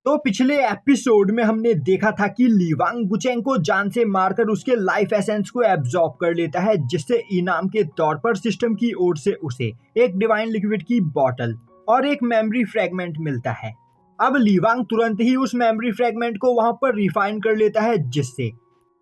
तो पिछले एपिसोड में हमने देखा था कि लीवांग गुचेंग को जान से मारकर उसके लाइफ एसेंस को एब्जॉर्ब कर लेता है, जिससे इनाम के तौर पर सिस्टम की ओर से उसे एक डिवाइन लिक्विड की बोतल और एक मेमोरी फ्रेगमेंट मिलता है। अब लीवांग तुरंत ही उस मेमोरी फ्रेगमेंट को वहां पर रिफाइन कर लेता है, जिससे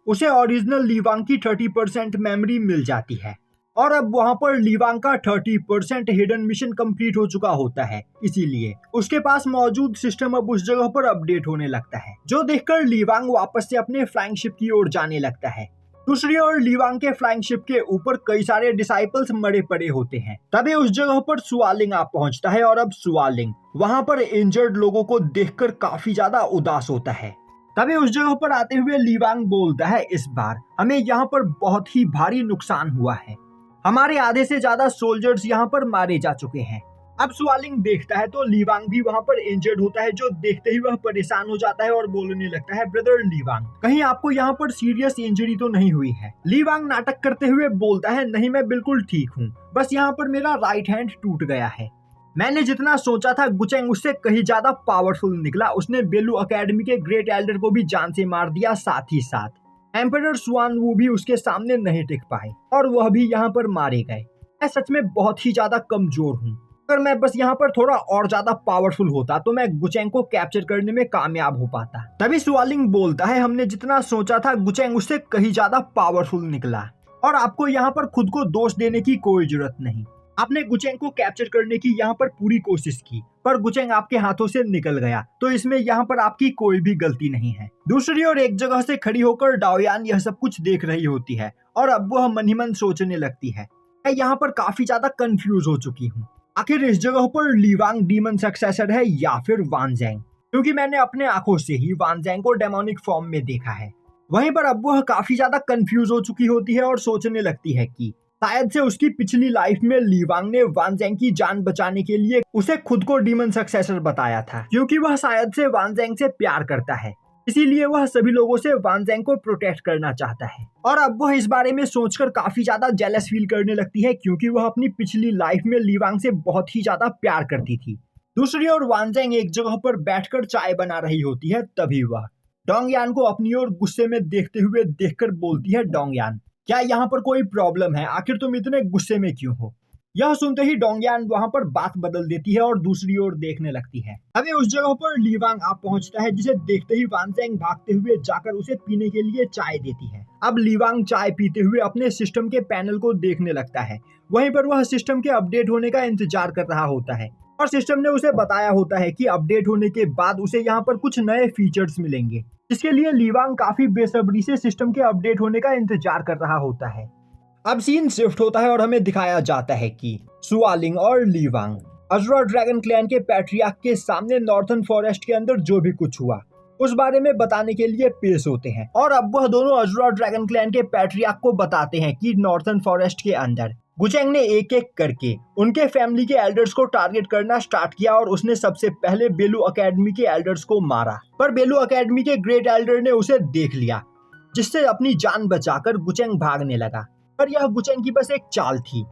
उसे ओरिजिनल लीवांग की 30% मेमोरी मिल जाती है। और अब वहां पर लीवांग का 30% हिडन मिशन कंप्लीट हो चुका होता है, इसीलिए उसके पास मौजूद सिस्टम अब उस जगह पर अपडेट होने लगता है, जो देखकर लीवांग वापस से अपने फ्लाइंग शिप की ओर जाने लगता है। दूसरी ओर लीवांग के फ्लाइंग शिप के ऊपर कई सारे डिसाइपल्स मरे पड़े होते हैं। तभी उस जगह पर सुआलिंग आ पहुंचता है और अब सुआलिंग वहां पर इंजर्ड लोगों को देखकर काफी ज्यादा उदास होता है। तभी उस जगह पर आते हुए लीवांग बोलता है, इस बार हमें यहाँ पर बहुत ही भारी नुकसान हुआ है, हमारे आधे से ज्यादा सोल्जर्स यहाँ पर मारे जा चुके हैं। अब सुआलिंग देखता है तो लीवांग भी वहाँ पर इंजर्ड होता है, जो देखते ही वह परेशान हो जाता है और बोलने लगता है, ब्रदर लीवांग, कहीं आपको यहाँ पर सीरियस इंजरी तो नहीं हुई है? लीवांग नाटक करते हुए बोलता है, नहीं मैं बिल्कुल ठीक हूँ, बस यहाँ पर मेरा राइट हैंड टूट गया है। मैंने जितना सोचा था गुचेंग उससे कहीं ज्यादा पावरफुल निकला, उसने बेलू अकेडमी के ग्रेट एल्डर को भी जान से मार दिया, साथ ही साथ एम्परर सुआन वू भी उसके सामने नहीं टिक पाए और वह भी यहाँ पर मारे गए। मैं सच में बहुत ही ज्यादा कमजोर हूँ, अगर मैं बस यहाँ पर थोड़ा और ज्यादा पावरफुल होता तो मैं गुचेंग को कैप्चर करने में कामयाब हो पाता। तभी सुआलिंग बोलता है, हमने जितना सोचा था गुचेंग उससे कहीं ज्यादा पावरफुल निकला और आपको यहाँ पर खुद को दोष देने की कोई जरूरत नहीं। आपने गुचेंग को कैप्चर करने की यहाँ पर पूरी कोशिश की, पर गुचेंग आपके हाथों से निकल गया, तो इसमें यहाँ पर आपकी कोई भी गलती नहीं है। दूसरी ओर एक जगह से खड़ी होकर डाओयान यह सब कुछ देख रही होती है और अब वह मन ही मन सोचने लगती है, मैं यहाँ पर काफी ज्यादा कंफ्यूज हो चुकी हूँ, आखिर इस जगह पर लीवांग डीमन सक्सेसर है या फिर वानजेंग, क्योंकि मैंने अपने आंखों से ही वानजेंग को डेमोनिक फॉर्म में देखा है। वहीं पर अब वह काफी ज्यादा कंफ्यूज हो चुकी होती है और सोचने लगती है कि शायद से उसकी पिछली लाइफ में लीवांग ने वानजेंग की जान बचाने के लिए उसे खुद को डीमन सक्सेसर बताया था, क्योंकि वह शायद से वानजेंग से प्यार करता है, इसीलिए वह सभी लोगों से वानजेंग को प्रोटेक्ट करना चाहता है। और अब वह इस बारे में सोचकर काफी ज्यादा जेलस फील करने लगती है, क्योंकि वह अपनी पिछली लाइफ में लीवांग से बहुत ही ज्यादा प्यार करती थी। दूसरी ओर वानजेंग एक जगह पर बैठकर चाय बना रही होती है, तभी वह डोंगयान को अपनी ओर गुस्से में देखते हुए देखकर बोलती है, डोंगयान क्या यहाँ पर कोई प्रॉब्लम है? आखिर तुम इतने गुस्से में क्यों हो? यह सुनते ही डोंगयान वहाँ पर बात बदल देती है और दूसरी ओर देखने लगती है। अभी उस जगह पर लीवांग आ पहुँचता है, जिसे देखते ही वानजेंग भागते हुए जाकर उसे पीने के लिए चाय देती है। अब लीवांग चाय पीते हुए अपने सिस्टम के पैनल को देखने लगता है। वहीं पर वह सिस्टम के अपडेट होने का इंतजार कर रहा होता है और सिस्टम ने उसे बताया होता है कि अपडेट होने के बाद उसे यहाँ पर कुछ नए फीचर्स मिलेंगे, जिसके लिए लीवांग काफी बेसब्री से सिस्टम के अपडेट होने का इंतजार कर रहा होता है। अब सीन शिफ्ट होता है और हमें दिखाया जाता है कि सुआलिंग और लीवांग अज़ुरा ड्रैगन क्लैन के पैट्रियार्क के सामने नॉर्थर्न फॉरेस्ट के अंदर जो भी कुछ हुआ उस बारे में बताने के लिए पेश होते हैं। और अब वह दोनों अज़ुरा ड्रैगन क्लैन के पैट्रियार्क को बताते हैं कि नॉर्थर्न फॉरेस्ट के अंदर गुचेंग ने एक एक करके उनके फैमिली के एल्डर्स को टारगेट करना स्टार्ट किया और उसने सबसे पहले बेलू अकेडमी के एल्डर्स को मारा, पर बेलू अकेडमी के ग्रेट एल्डर ने उसे देख लिया, जिससे अपनी जान बचाकर गुचेंग भागने लगा। पर यह गुचेंग की बस एक चाल थी।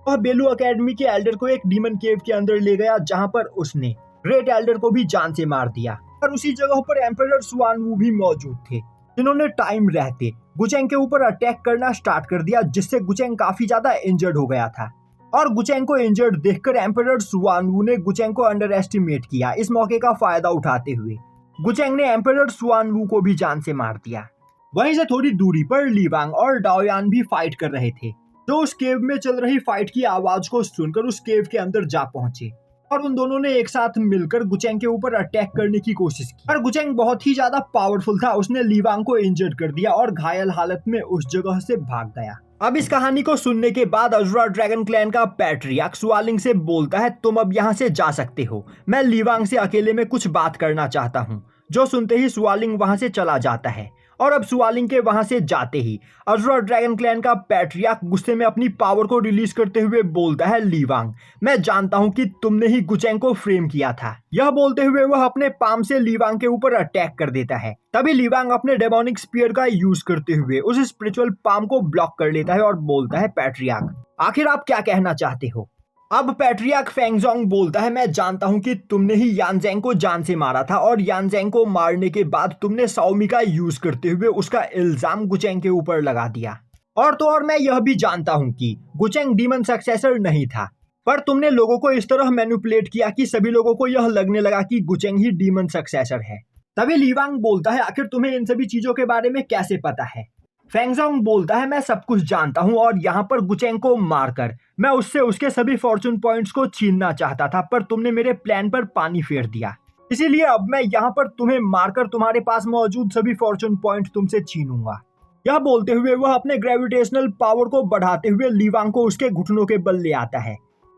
वह बेलू अकेडमी के एल्डर को एक डीमन केव के अंदर ले गया, जहां पर उसने ग्रेट एल्डर को भी जान से मार दिया। पर उसी जगह पर एम्परर सुआन वू भी मौजूद थे, जिन्होंने टाइम रहते गुचेंग के ऊपर अटैक करना स्टार्ट कर दिया, जिससे गुचेंग काफी ज्यादा इंजर्ड हो गया था। और गुचेंग को इंजर्ड देखकर एम्परर सुआन वू ने गुचेंग को अंडर एस्टिमेट किया। इस मौके का फायदा उठाते हुए गुचेंग ने एम्परर सुआन वू को भी जान से मार दिया। वहीं से थोड़ी दूरी पर लीवांग और डाओयान भी फाइट कर रहे थे, जो उस केव में चल रही फाइट की आवाज को सुनकर उस केव के अंदर जा पहुंचे और उन दोनों ने एक साथ मिलकर गुचेंग के ऊपर अटैक करने की कोशिश की। पर गुचेंग बहुत ही ज्यादा पावरफुल था, उसने लीवांग को इंजर्ड कर दिया और घायल हालत में उस जगह से भाग गया। अब इस कहानी को सुनने के बाद अज़ुरा ड्रैगन क्लैन का पैट्रियार्क सुआलिंग से बोलता है, तुम अब यहाँ से जा सकते हो, मैं लीवांग से अकेले में कुछ बात करना चाहता हूँ। जो सुनते ही सुआलिंग वहां से चला जाता है और अब सुआलिंग के वहां से जाते ही अज़ुरा ड्रैगन क्लैन का पैट्रियार्क गुस्से में अपनी पावर को रिलीज करते हुए बोलता है, लीवांग मैं जानता हूं कि तुमने ही गुचेंग को फ्रेम किया था। यह बोलते हुए वह अपने पाम से लीवांग के ऊपर अटैक कर देता है। तभी लीवांग अपने डेमोनिक स्पीयर का यूज करते हुए उस स्पिरिचुअल पाम को ब्लॉक कर लेता है और बोलता है, पैट्रियार्क आखिर आप क्या कहना चाहते हो? अब पैट्रियार्क फेंगजोंग बोलता है, मैं जानता हूं कि तुमने ही यानज़ेंग को जान से मारा था और यानज़ेंग को मारने के बाद तुमने शाओमी का यूज करते हुए उसका इल्जाम गुचेंग के ऊपर लगा दिया। और तो और मैं यह भी जानता हूं कि गुचेंग डीमन सक्सेसर नहीं था, पर तुमने लोगों को इस तरह मैनिपुलेट किया कि सभी लोगों को यह लगने लगा कि गुचेंग ही डीमन सक्सेसर है। तभी ली वांग बोलता है, आखिर तुम्हें इन सभी चीजों के बारे में कैसे पता है? फेंगजोंग बोलता है, मैं सब कुछ जानता हूं और यहाँ पर गुचेंग को मारकर मैं उससे उसके सभी फॉर्चून पॉइंट्स को छीनना चाहता था, पर तुमने मेरे प्लान पर पानी फेर दिया। इसीलिए अब मैं यहाँ पर तुम्हें मारकर तुम्हारे पास मौजूद सभी फॉर्चून पॉइंट तुमसे छीनूंगा। यह बोलते हुए वह अपने ग्रेविटेशनल पावर को बढ़ाते हुए ली वांग को उसके घुटनों के बल ले आता है।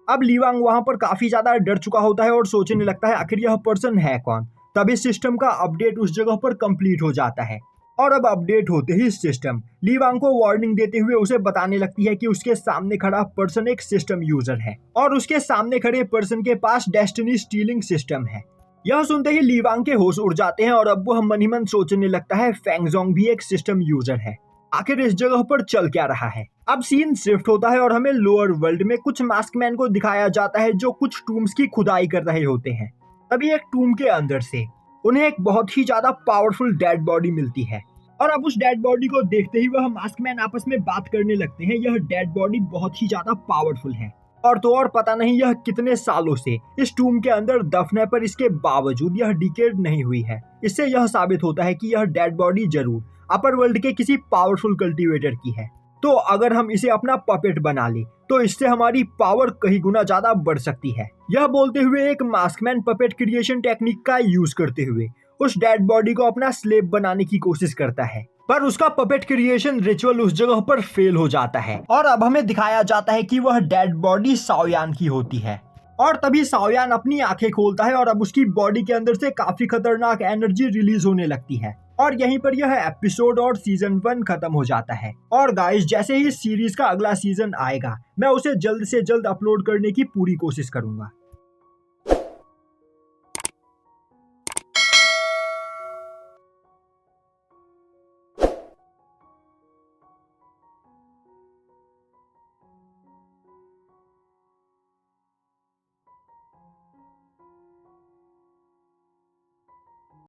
अब ली वांग वहां पर काफी ज्यादा डर चुका होता है और सोचने लगता है आखिर यह पर्सन है कौन। तभी सिस्टम का अपडेट उस जगह पर कंप्लीट हो जाता है और अब अपडेट होते ही सिस्टम ली वांग को वार्निंग देते हुए उसे बताने लगती है कि उसके सामने खड़ा पर्सन एक सिस्टम यूजर है और उसके सामने खड़े पर्सन के पास डेस्टिनी स्टीलिंग सिस्टम है। यह सुनते ही ली वांग के होश उड़ जाते हैं और अब वह मन ही मन सोचने लगता है फेंगजोंग भी एक सिस्टम यूजर है, आखिर इस जगह पर चल क्या रहा है। अब सीन शिफ्ट होता है और हमें लोअर वर्ल्ड में कुछ मास्कमैन को दिखाया जाता है जो कुछ टूम्स की खुदाई कर रहे होते हैं। तभी एक टूम के अंदर से उन्हें एक बहुत ही ज्यादा पावरफुल डेड बॉडी मिलती है और अब उस डेड बॉडी को देखते ही वह मास्कमैन आपस में बात करने लगते हैं। यह डेड बॉडी बहुत ही ज्यादा पावरफुल है और तो और पता नहीं यह कितने सालों से इस टूम के अंदर दफन है, पर इसके बावजूद यह डिकेड नहीं हुई है। इससे यह साबित होता है कि यह डेड बॉडी जरूर अपर वर्ल्ड के किसी पावरफुल कल्टीवेटर की है। तो अगर हम इसे अपना पपेट बना ले तो इससे हमारी पावर कई गुना ज्यादा बढ़ सकती है। यह बोलते हुए एक मास्कमैन पपेट क्रिएशन टेक्निक का यूज करते हुए उस डेड बॉडी को अपना स्लेब बनाने की कोशिश करता है, पर उसका पपेट क्रिएशन रिचुअल उस जगह पर फेल हो जाता है और अब हमें दिखाया जाता है कि वह डेड बॉडी शाओयान की होती है। और तभी शाओयान अपनी आंखें खोलता है और अब उसकी बॉडी के अंदर से काफी खतरनाक एनर्जी रिलीज होने लगती है और यहीं पर यह एपिसोड और सीजन 1 खत्म हो जाता है। और गाइस, जैसे ही इस सीरीज का अगला सीजन आएगा मैं उसे जल्द से जल्द अपलोड करने की पूरी कोशिश करूंगा।